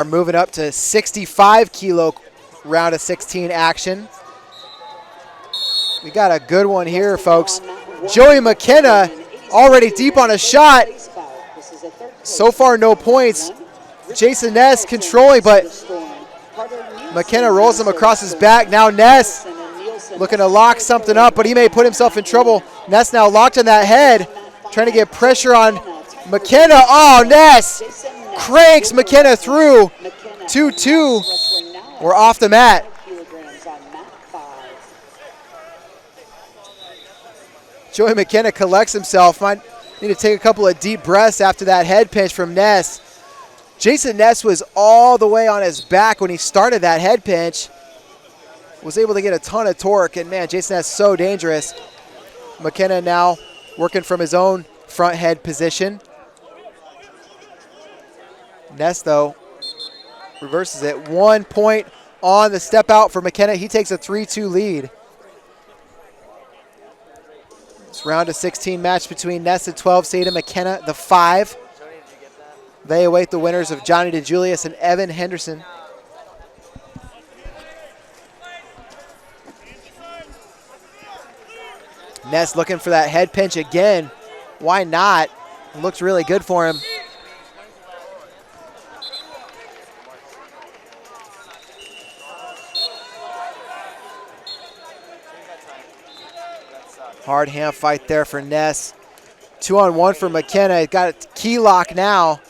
Are moving up to 65 kilo round of 16 action. We got a good one here, folks. Joey McKenna already deep on a shot. So far, no points. Jayson Ness controlling, but McKenna rolls him across his back. Now Ness looking to lock something up, but he may put himself in trouble. Ness now locked in that head, trying to get pressure on McKenna. Oh, Ness cranks McKenna through. 2-2. We're off the mat. Joey McKenna collects himself. Might need to take a couple of deep breaths after that head pinch from Ness. Jayson Ness was all the way on his back when he started that head pinch. Was able to get a ton of torque, and man, Jayson Ness so dangerous. McKenna now working from his own front head position. Ness, though, reverses it. 1 point on the step out for McKenna. He takes a 3-2 lead. This round of 16 match between Ness, the 12 seed, and McKenna, the 5. They await the winners of Johnny DeJulius and Evan Henderson. Ness looking for that head pinch again. Why not? It looks really good for him. Hard hand fight there for Ness. 2-on-1 for McKenna. He's got a key lock now.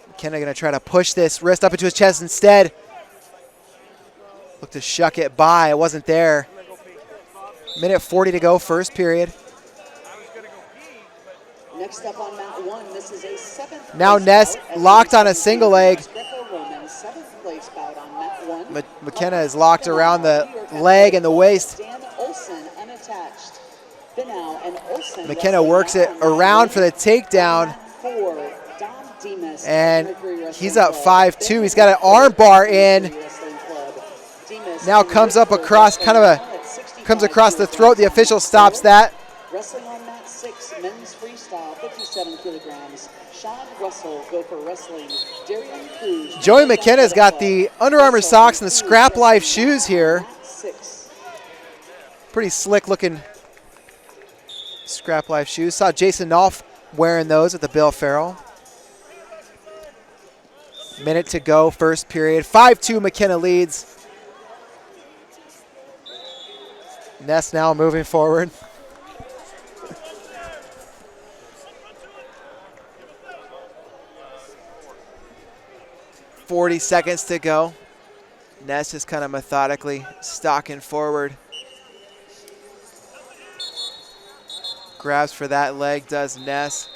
McKenna going to try to push this wrist up into his chest instead. Look to shuck it by. It wasn't there. Minute 40 to go, first period. Next up on mat 1, this is a 7th. Now Ness locked on a single leg. McKenna is locked around the leg and the waist. McKenna works it around for the takedown. And he's up 5-2. He's got an arm bar in. Now comes up across, comes across the throat. The official stops that. Wrestling on mat 6, men's freestyle, 57 kilograms. Russell, Gopher Wrestling, Darian Cruz. Joey McKenna's got the Under Armour socks and the Scrap Life shoes here. Pretty slick looking Scrap Life shoes. Saw Jason Nolf wearing those at the Bill Farrell. Minute to go, first period. 5-2, McKenna leads. Ness now moving forward. 40 seconds to go. Ness is kind of methodically stalking forward. Grabs for that leg, does Ness.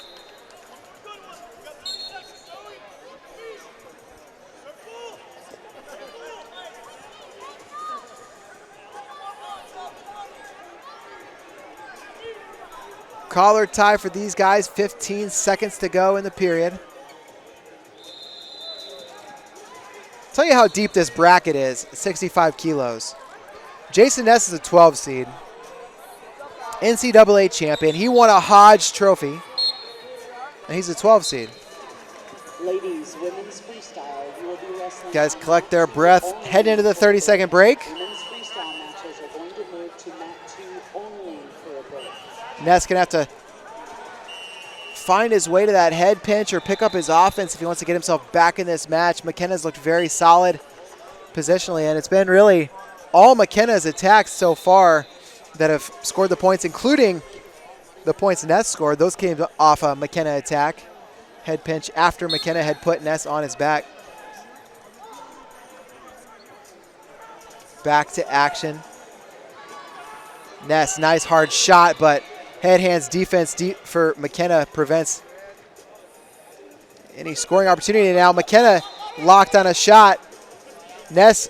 Collar tie for these guys, 15 seconds to go in the period. Tell you how deep this bracket is, 65 kilos. Jayson Ness is a 12 seed. NCAA champion. He won a Hodge trophy, and he's a 12 seed. Ladies, women's freestyle, you will be wrestling. Guys collect their breath, head into the 30-second break. Women's freestyle matches are going to move to mat 2 only for a break. Ness gonna have to find his way to that head pinch or pick up his offense if he wants to get himself back in this match. McKenna's looked very solid positionally, and it's been really all McKenna's attacks so far that have scored the points, including the points Ness scored. Those came off a McKenna attack. Head pinch after McKenna had put Ness on his back. Back to action. Ness, nice hard shot, but head hands defense deep for McKenna prevents any scoring opportunity. Now McKenna locked on a shot. Ness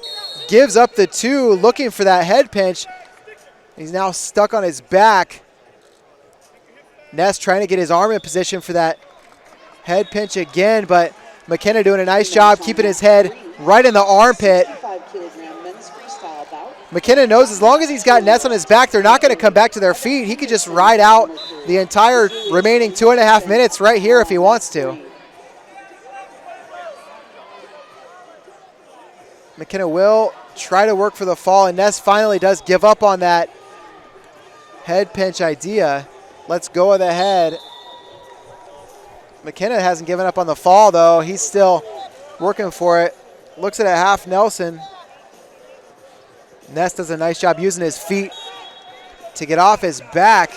gives up the 2, looking for that head pinch. He's now stuck on his back. Ness trying to get his arm in position for that head pinch again, but McKenna doing a nice job keeping his head right in the armpit. McKenna knows as long as he's got Ness on his back, they're not going to come back to their feet. He could just ride out the entire remaining 2.5 minutes right here if he wants to. McKenna will try to work for the fall, and Ness finally does give up on that head pinch idea. Let's go of the head. McKenna hasn't given up on the fall, though. He's still working for it. Looks at a half Nelson. Ness does a nice job using his feet to get off his back.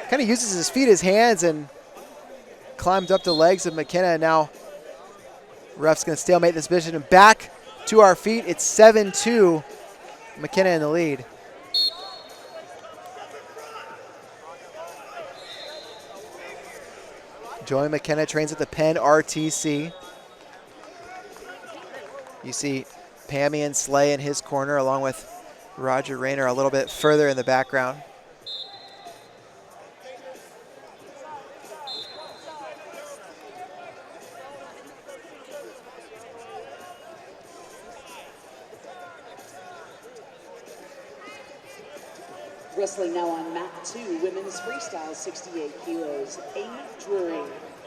Kind of uses his feet, his hands, and climbed up the legs of McKenna. Now ref's going to stalemate this position. And back to our feet, it's 7-2. McKenna in the lead. Joey McKenna trains at the Penn RTC. You see Pammy and Slay in his corner along with Roger Rayner a little bit further in the background. Wrestling now on mat 2, women's freestyle, 68 kilos, Amy Drury.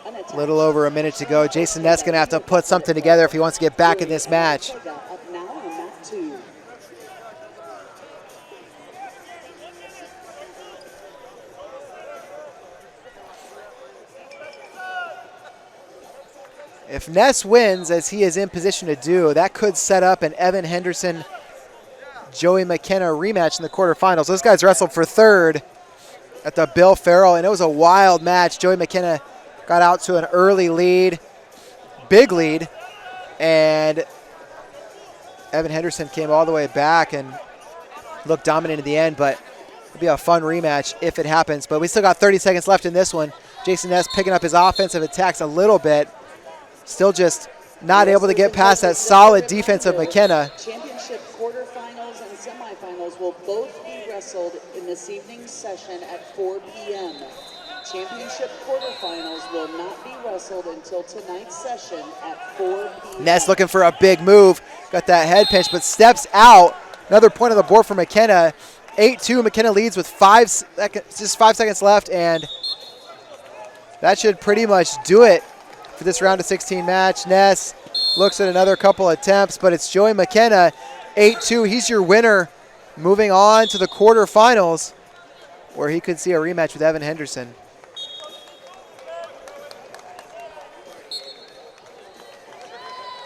A little over a minute to go. Jayson Ness going to have to put something together if he wants to get back in this match. Up now on mat 2. If Ness wins, as he is in position to do, that could set up an Evan Henderson, Joey McKenna rematch in the quarterfinals. Those guys wrestled for third at the Bill Farrell, and it was a wild match. Joey McKenna got out to an early lead, big lead, and Evan Henderson came all the way back and looked dominant in the end, but it'll be a fun rematch if it happens. But we still got 30 seconds left in this one. Jayson Ness picking up his offensive attacks a little bit, still just not able to get past that solid defense of McKenna. Championship quarterfinals and semifinals will both be wrestled in this evening's session at 4 p.m. Championship quarterfinals will not be wrestled until tonight's session at 4 p.m. Ness looking for a big move. Got that head pinch, but steps out. Another point on the board for McKenna. 8-2. McKenna leads with just 5 seconds left, and that should pretty much do it for this round of 16 match. Ness looks at another couple attempts, but it's Joey McKenna, 8-2. He's your winner, moving on to the quarterfinals, where he could see a rematch with Evan Henderson.